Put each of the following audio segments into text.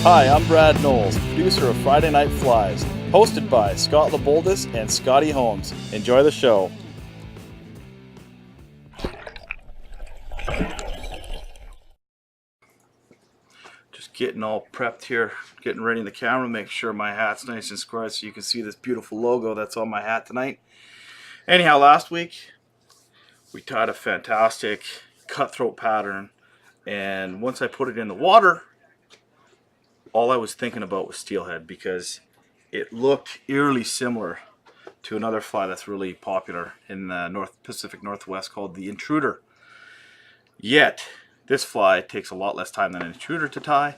Hi, I'm Brad Knowles, producer of Friday Night Flies, hosted by Scott LeBoldis and Scotty Holmes. Enjoy the show. Just getting all prepped here, getting ready in the camera, make sure my hat's nice and square so you can see this beautiful logo that's on my hat tonight. Anyhow, last week we tied a fantastic cutthroat pattern, and once I put it in the water, all I was thinking about was steelhead because it looked eerily similar to another fly that's really popular in the Pacific Northwest called the intruder. Yet, this fly takes a lot less time than an intruder to tie,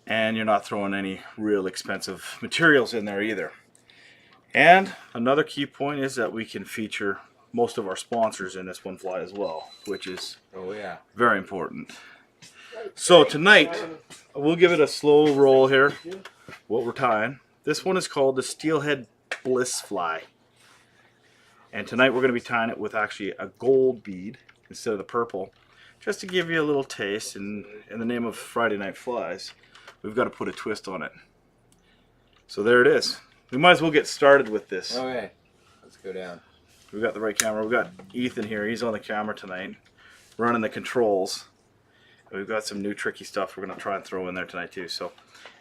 and you're not throwing any real expensive materials in there either. And another key point is that we can feature most of our sponsors in this one fly as well, which is very important. So tonight, we'll give it a slow roll here, what we're tying. This one is called the Steelhead Bliss Fly. And tonight we're going to be tying it with actually a gold bead instead of the purple. Just to give you a little taste, and in the name of Friday Night Flies, we've got to put a twist on it. So there it is. We might as well get started with this. Okay, let's go down. We've got the right camera. We've got Ethan here. He's on the camera tonight, running the controls. We've got some new tricky stuff we're going to try and throw in there tonight too. So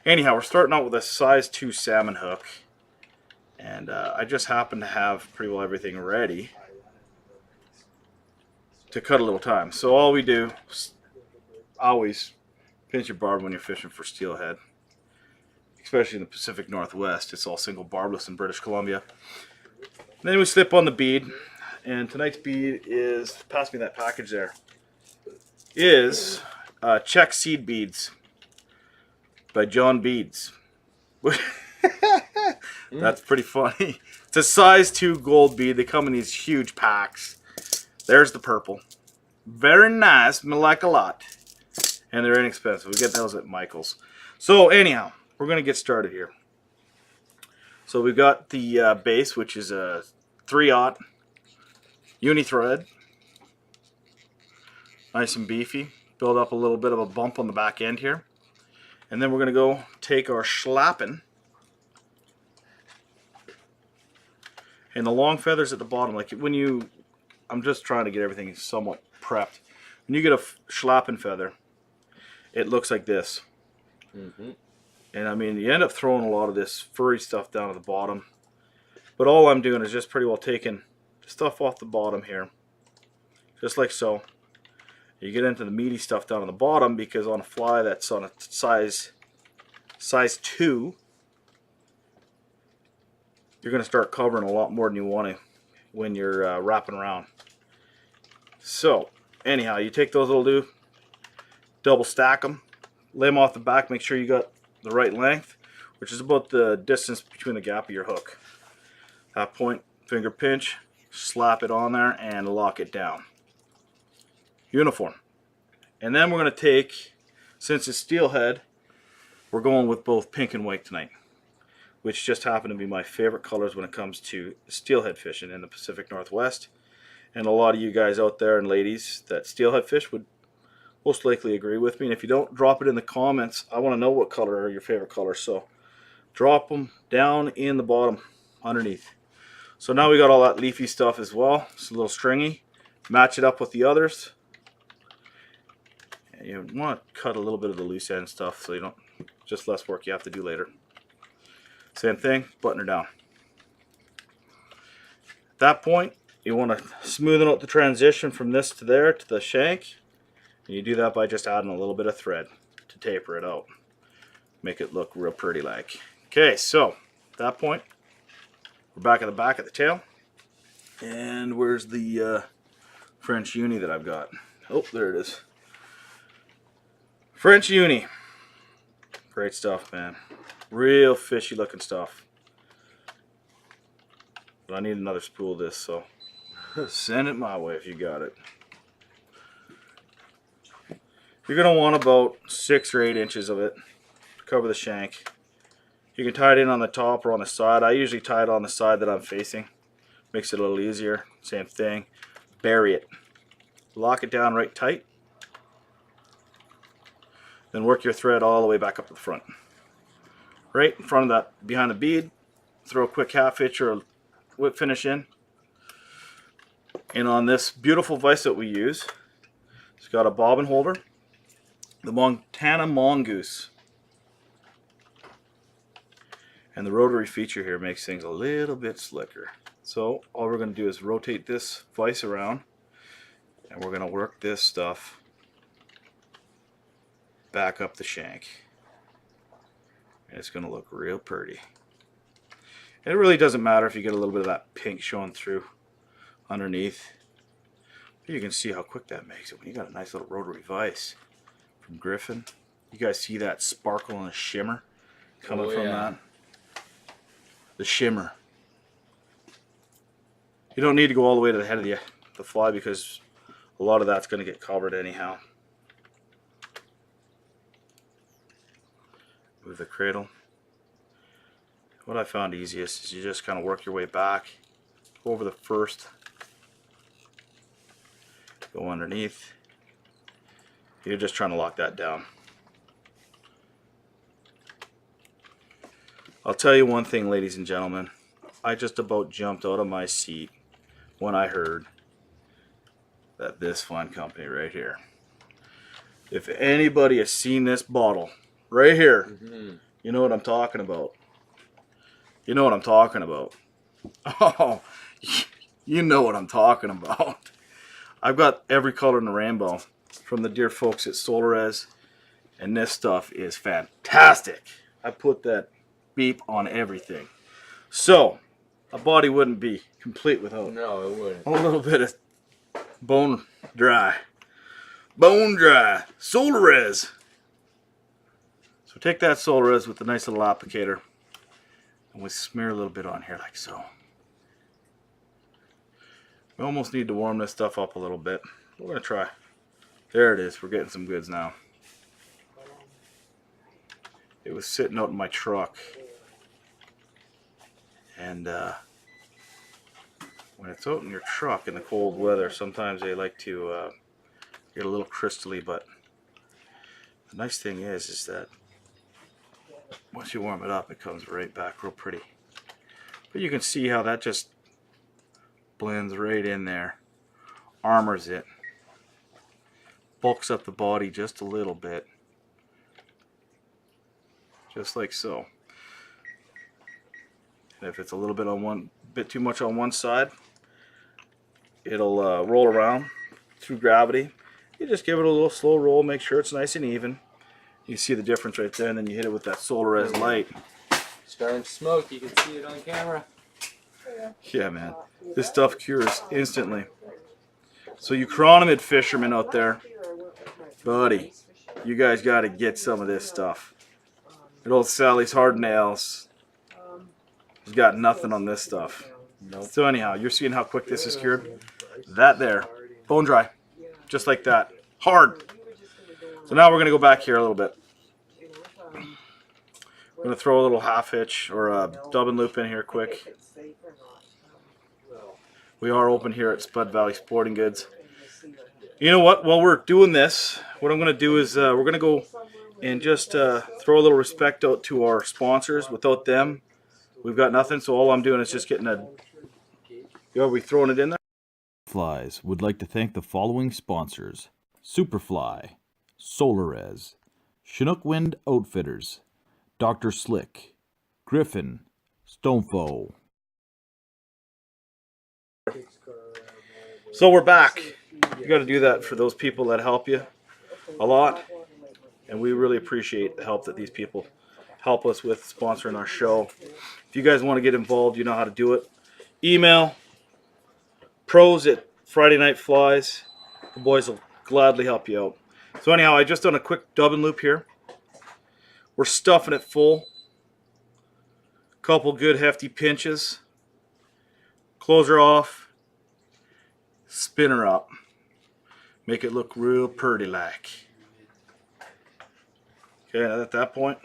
anyhow, we're starting out with a size 2 salmon hook. And I just happen to have pretty well everything ready to cut a little time. So all we do, always pinch your barb when you're fishing for steelhead. Especially in the Pacific Northwest. It's all single barbless in British Columbia. Then we slip on the bead. And tonight's bead is, pass me that package there, is Czech Seed Beads by John Beads. That's pretty funny. It's a size 2 gold bead. They come in these huge packs. There's the purple. Very nice. Me like a lot. And they're inexpensive. We get those at Michael's. So anyhow, we're going to get started here. So we've got the base, which is a 3/0 uni thread. Nice and beefy. Build up a little bit of a bump on the back end here. And then we're going to go take our schlappen. And the long feathers at the bottom, like when you, I'm just trying to get everything somewhat prepped. When you get a schlappen feather, it looks like this. And I mean, you end up throwing a lot of this furry stuff down at the bottom. But all I'm doing is just pretty well taking stuff off the bottom here. Just like so. You get into the meaty stuff down on the bottom because on a fly that's on a size 2, you're going to start covering a lot more than you want to when you're wrapping around. So, anyhow, you take those little double stack them, lay them off the back, make sure you got the right length, which is about the distance between the gap of your hook. At that point, finger pinch, slap it on there, and lock it down. Uniform. And then we're going to take, since it's steelhead, we're going with both pink and white tonight, which just happen to be my favorite colors when it comes to steelhead fishing in the Pacific Northwest. And a lot of you guys out there and ladies that steelhead fish would most likely agree with me. And if you don't, drop it in the comments. I want to know what color are your favorite colors. So drop them down in the bottom underneath. So now we got all that leafy stuff as well. It's a little stringy. Match it up with the others. And you want to cut a little bit of the loose end stuff so you don't, just less work you have to do later. Same thing, button her down. At that point, you want to smoothen out the transition from this to there to the shank. And you do that by just adding a little bit of thread to taper it out. Make it look real pretty like. Okay, so at that point, we're back at the tail. And where's the French uni that I've got? Oh, there it is. French uni. Great stuff, man. Real fishy looking stuff. But I need another spool of this, so send it my way if you got it. You're going to want about 6 or 8 inches of it to cover the shank. You can tie it in on the top or on the side. I usually tie it on the side that I'm facing. Makes it a little easier. Same thing. Bury it. Lock it down right tight. Then work your thread all the way back up to the front. Right in front of that, behind the bead, throw a quick half hitch or a whip finish in. And on this beautiful vise that we use, it's got a bobbin holder, the Montana Mongoose. And the rotary feature here makes things a little bit slicker. So all we're going to do is rotate this vise around, and we're going to work this stuff back up the shank. And it's going to look real pretty. And it really doesn't matter if you get a little bit of that pink showing through underneath. But you can see how quick that makes it when you got a nice little rotary vise from Griffin. You guys see that sparkle and the shimmer coming from that? The shimmer. You don't need to go all the way to the head of the fly because a lot of that's going to get covered anyhow. Move the cradle. What I found easiest is you just kind of work your way back, go over the first, go underneath. You're just trying to lock that down. I'll tell you one thing, ladies and gentlemen. I just about jumped out of my seat when I heard that this fun company right here. If anybody has seen this bottle right here, you know what I'm talking about. You know what I'm talking about. Oh, you know what I'm talking about. I've got every color in the rainbow from the dear folks at Solarez, and this stuff is fantastic. I put that beep on everything. So, a body wouldn't be complete without No, it wouldn't. a little bit of bone dry. Bone dry. Solarez. So take that Solarez with a nice little applicator, and we smear a little bit on here like so. We almost need to warm this stuff up a little bit. We're going to try. There it is. We're getting some goods now. It was sitting out in my truck. And when it's out in your truck in the cold weather, sometimes they like to get a little crystally, but the nice thing is that once you warm it up, it comes right back real pretty. But you can see how that just blends right in there, armors it, bulks up the body just a little bit, just like so. And if it's a little bit too much on one side, it'll roll around through gravity. You just give it a little slow roll, make sure it's nice and even. You see the difference right there, and then you hit it with that Solarez light. Starting to smoke, you can see it on camera. Yeah, man. This stuff cures instantly. So you chironomid fishermen out there, buddy, you guys got to get some of this stuff. Good old Sally's Hard Nails has got nothing on this stuff. Nope. So anyhow, you're seeing how quick this is cured. That there, bone dry, just like that, hard. So now we're going to go back here a little bit. We're going to throw a little half hitch or a dubbin loop in here quick. We are open here at Spud Valley Sporting Goods. You know what? While we're doing this, what I'm going to do is we're going to go and just throw a little respect out to our sponsors. Without them, we've got nothing. So all I'm doing is just getting a... Are we throwing it in there? Flies would like to thank the following sponsors: Superfly, Solarez, Chinook Wind Outfitters, Dr. Slick, Griffin, Stonefoe. So we're back. You got to do that for those people that help you a lot. And we really appreciate the help that these people help us with sponsoring our show. If you guys want to get involved, you know how to do it. Email pros at Friday Night Flies. The boys will gladly help you out. So anyhow, I just done a quick dubbin loop here. We're stuffing it full. Couple good hefty pinches. Close her off. Spin her up. Make it look real pretty like. Okay, at that point,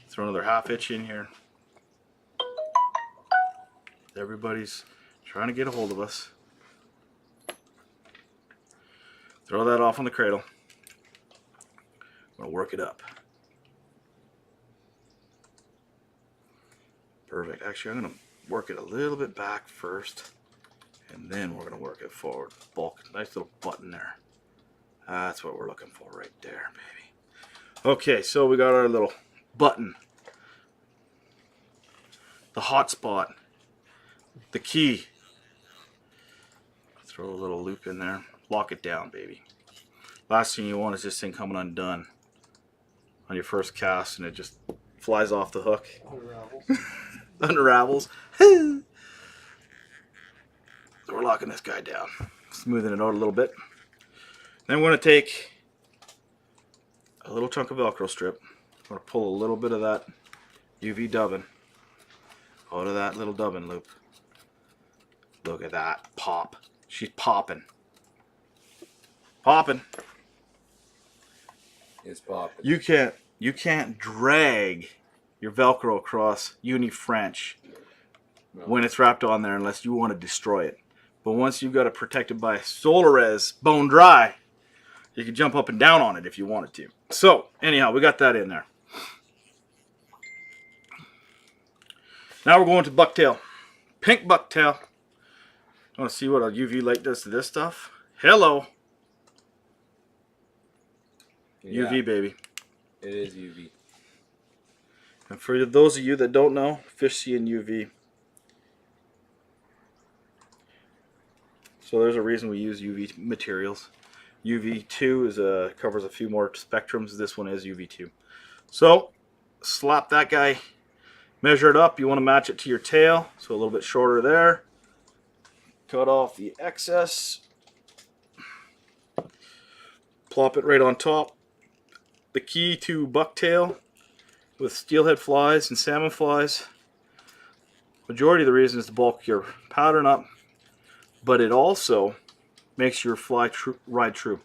throw another half hitch in here. Everybody's trying to get a hold of us. Throw that off on the cradle. I'll work it up. Perfect. Actually, I'm going to work it a little bit back first, and then we're going to work it forward. Bulk, nice little button there. That's what we're looking for right there, baby. Okay, so we got our little button, the hot spot, the key. Throw a little loop in there. Lock it down, baby. Last thing you want is this thing coming undone on your first cast and it just flies off the hook. Unravels. So we're locking this guy down. Smoothing it out a little bit. Then we're going to take a little chunk of Velcro strip. I'm going to pull a little bit of that UV dubbing out of that little dubbing loop. Look at that. Pop. She's popping. Popping. It's popping. You can't drag your Velcro across Uni French when it's wrapped on there unless you want to destroy it. But once you've got it protected by Solarez bone dry, you can jump up and down on it if you wanted to. So anyhow, we got that in there. Now we're going to bucktail. Pink bucktail. Want to see what a UV light does to this stuff? Hello. Yeah, UV, baby. it is UV. And for those of you that don't know, fish see in UV. So there's a reason we use UV materials. UV2 is covers a few more spectrums. This one is UV2. So slap that guy, measure it up. You want to match it to your tail, so a little bit shorter there. Cut off the excess. Plop it right on top. The key to bucktail with steelhead flies and salmon flies, majority of the reason is to bulk your pattern up, but it also makes your fly ride true.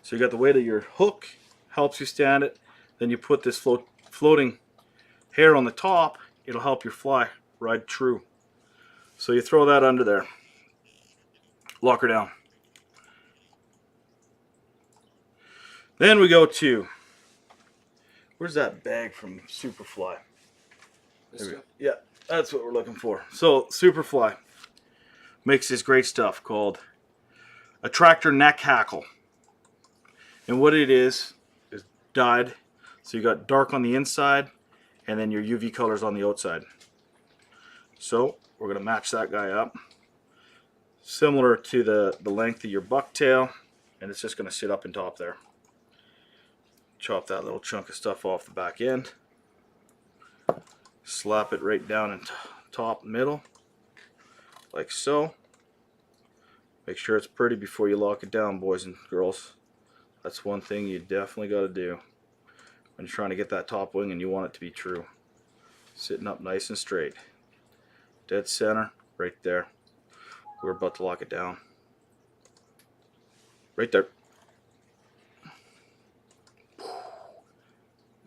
So you got the weight of your hook, helps you stand it, then you put this floating hair on the top, it'll help your fly ride true. So you throw that under there, lock her down. Then we go to, where's that bag from Superfly? Yeah, that's what we're looking for. So Superfly makes this great stuff called a tractor neck hackle. And what it is dyed. So you got dark on the inside and then your UV colors on the outside. So we're going to match that guy up. Similar to the length of your bucktail. And it's just going to sit up and top there. Chop that little chunk of stuff off the back end. Slap it right down in top middle. Like so. Make sure it's pretty before you lock it down, boys and girls. That's one thing you definitely got to do when you're trying to get that top wing and you want it to be true. Sitting up nice and straight. Dead center, right there. We're about to lock it down. Right there.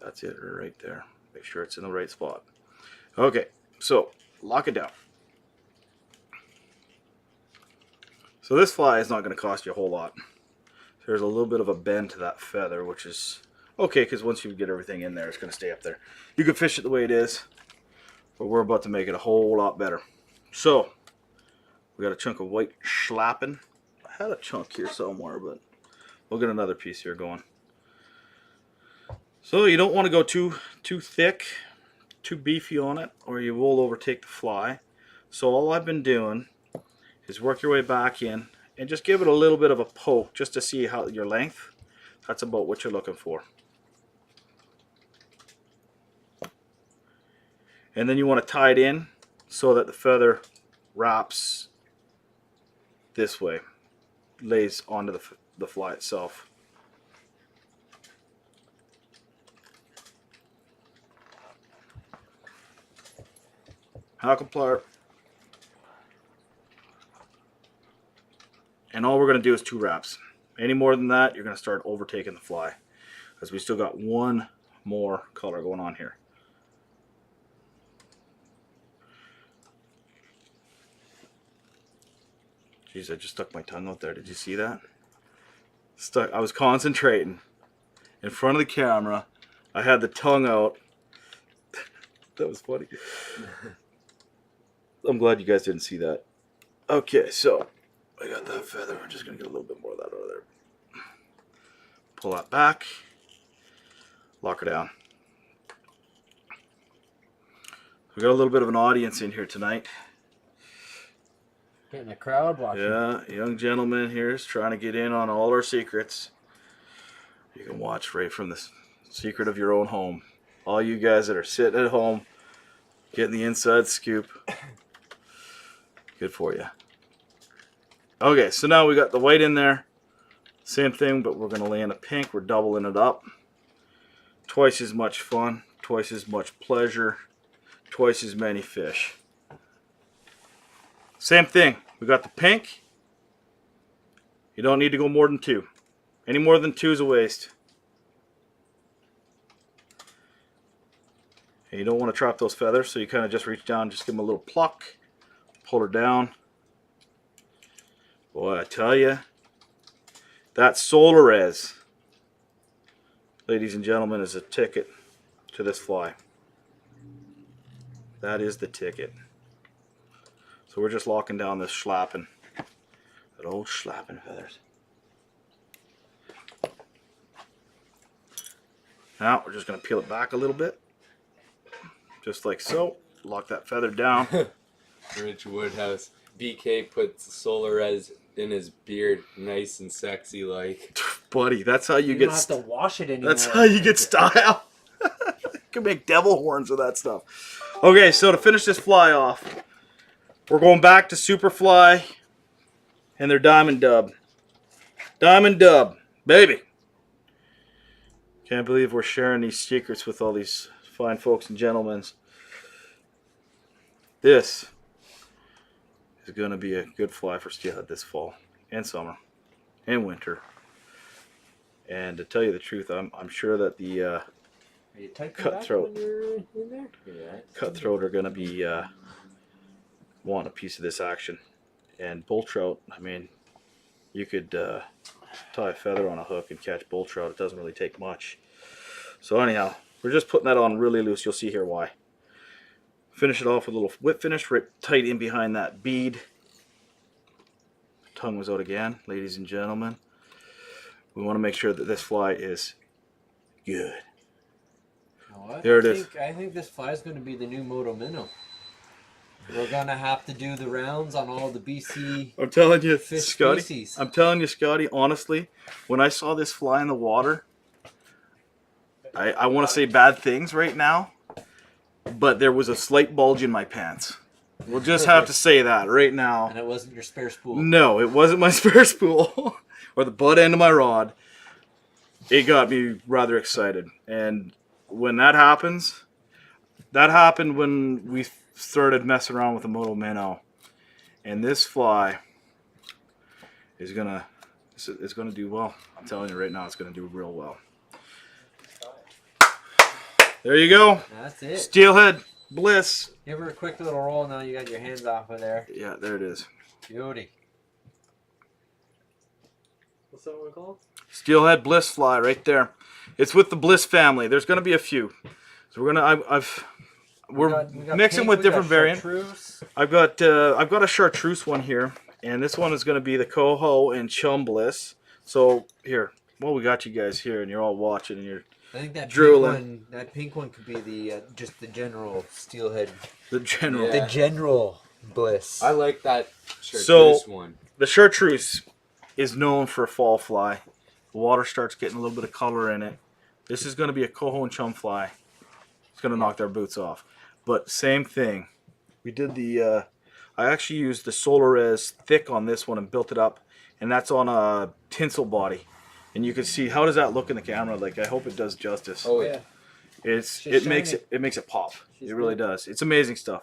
That's it right there. Make sure it's in the right spot. Okay, so lock it down. So this fly is not going to cost you a whole lot. There's a little bit of a bend to that feather, which is okay because once you get everything in there, it's going to stay up there. You can fish it the way it is, but we're about to make it a whole lot better. So we got a chunk of white schlappen. I had a chunk here somewhere, but we'll get another piece here going. So you don't want to go too thick, too beefy on it, or you will overtake the fly. So all I've been doing is work your way back in and just give it a little bit of a poke just to see how your length. That's about what you're looking for. And then you want to tie it in so that the feather wraps this way, lays onto the fly itself. Hackle plier. And all we're going to do is 2 wraps. Any more than that, you're going to start overtaking the fly. Because we still got one more color going on here. Jeez, I just stuck my tongue out there. Did you see that? I was concentrating. in front of the camera. I had the tongue out. That was funny. I'm glad you guys didn't see that. Okay, so I got that feather. We're just going to get a little bit more of that out of there. Pull that back. Lock her down. We got a little bit of an audience in here tonight. Getting a crowd watching. Yeah, young gentleman here is trying to get in on all our secrets. You can watch right from the secret of your own home. All you guys that are sitting at home, getting the inside scoop. Good for you. Okay, so now we got the white in there. Same thing, but we're going to lay in a pink. We're doubling it up. Twice as much fun, twice as much pleasure, twice as many fish. Same thing. We got the pink. You don't need to go more than 2. Any more than 2 is a waste. And you don't want to trap those feathers, so you kind of just reach down, just give them a little pluck, pull her down. Boy, I tell you, that Solarez, ladies and gentlemen, is a ticket to this fly. That is the ticket. So we're just locking down this schlapping. That old schlapping feathers. Now we're just going to peel it back a little bit. Just like so. Lock that feather down. Rich Woodhouse. BK puts Solarez in his beard, nice and sexy like. Buddy, that's how you You get don't have to wash it anymore. That's how you get style. You can make devil horns with that stuff. Okay, so to finish this fly off, we're going back to Superfly and their Diamond Dub. Diamond Dub, baby. Can't believe we're sharing these secrets with all these fine folks and gentlemen. This is going to be a good fly for steelhead this fall and summer and winter. And to tell you the truth, I'm sure that the Are you typing cutthroat. that when you're in there? Yeah. Cutthroat are going to be wanting a piece of this action. And bull trout, I mean, you could tie a feather on a hook and catch bull trout. It doesn't really take much. So anyhow, we're just putting that on really loose. You'll see here why. Finish it off with a little whip finish right tight in behind that bead. Tongue was out again, ladies and gentlemen. We want to make sure that this fly is good. You know what? There it is. I think this fly is going to be the new Moto Minnow. We're going to have to do the rounds on all the BC I'm telling you, fish Scotty. species. I'm telling you, Scotty, honestly, when I saw this fly in the water, I want to say bad things right now, but there was a slight bulge in my pants. We'll just have to say that right now. And it wasn't your spare spool. No, it wasn't my spare spool or the butt end of my rod. It got me rather excited. And when that happens, that happened when we started messing around with the Moto Minnow. And this fly is it's gonna do well. I'm telling you right now, it's gonna do real well. There you go. That's it. Steelhead Bliss. Give her a quick little roll now. You got your hands off of there. Yeah, there it is. Beauty. What's that one called? Steelhead Bliss Fly right there. It's with the Bliss family. There's going to be a few. So we're going to we're mixing with different variants. I've got a chartreuse one here, and this one is going to be the coho and chum bliss. So here, well, we got you guys here, and you're all watching, and you're I think that drooling. pink one could be the just the general steelhead. The general. Yeah. The general bliss. I like that chartreuse So- one. The chartreuse is known for a fall fly. The water starts getting a little bit of color in it. This is going to be a coho and chum fly. It's going to knock their boots off. But same thing. We did the, I actually used the Solarez thick on this one and built it up. And that's on a tinsel body. And you can see, how does that look in the camera? Like, I hope it does justice. Oh yeah. She's It makes shiny. it makes it pop. She's It really good. does. It's amazing stuff.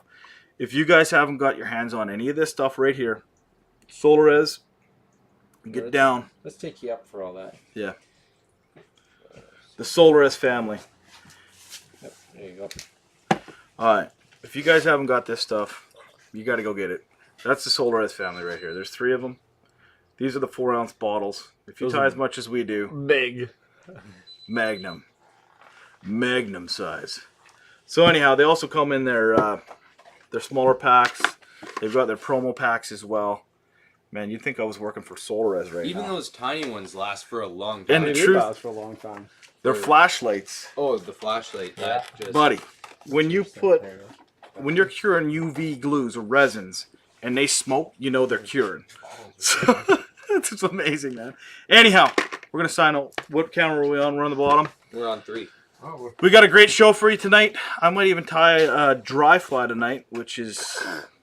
If you guys haven't got your hands on any of this stuff right here, Solarez, get Let's- down. Let's take you up for all that. Yeah. The Solarez family. Yep, there you go. Alright. If you guys haven't got this stuff, you got to go get it. That's the Solarez family right here. There's 3 of them. These are the 4-ounce bottles. If you Those tie are as much as we do, Big. Magnum size. So anyhow, they also come in their smaller packs. They've got their promo packs as well. Man, you'd think I was working for Solres right Even now. those tiny ones last for a long time. And the They truth, last for a long time. they're flashlights, Oh, the flashlight. That just... buddy. When you're curing UV glues or resins and they smoke, you know they're curing. So it's amazing, man. Anyhow, we're gonna sign out. What camera are we on? We're on the bottom. We're on 3. Oh, We got a great show for you tonight. I might even tie a dry fly tonight, which is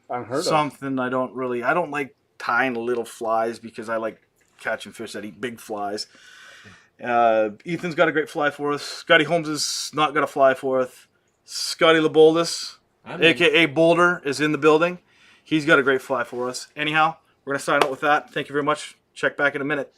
Unheard of. something I don't like tying little flies because I like catching fish that eat big flies. Ethan's got a great fly for us. Scotty Holmes has not got a fly for us. Scotty LeBoldus, a.k.a. Boulder, is in the building. He's got a great fly for us. Anyhow, we're going to sign out with that. Thank you very much. Check back in a minute.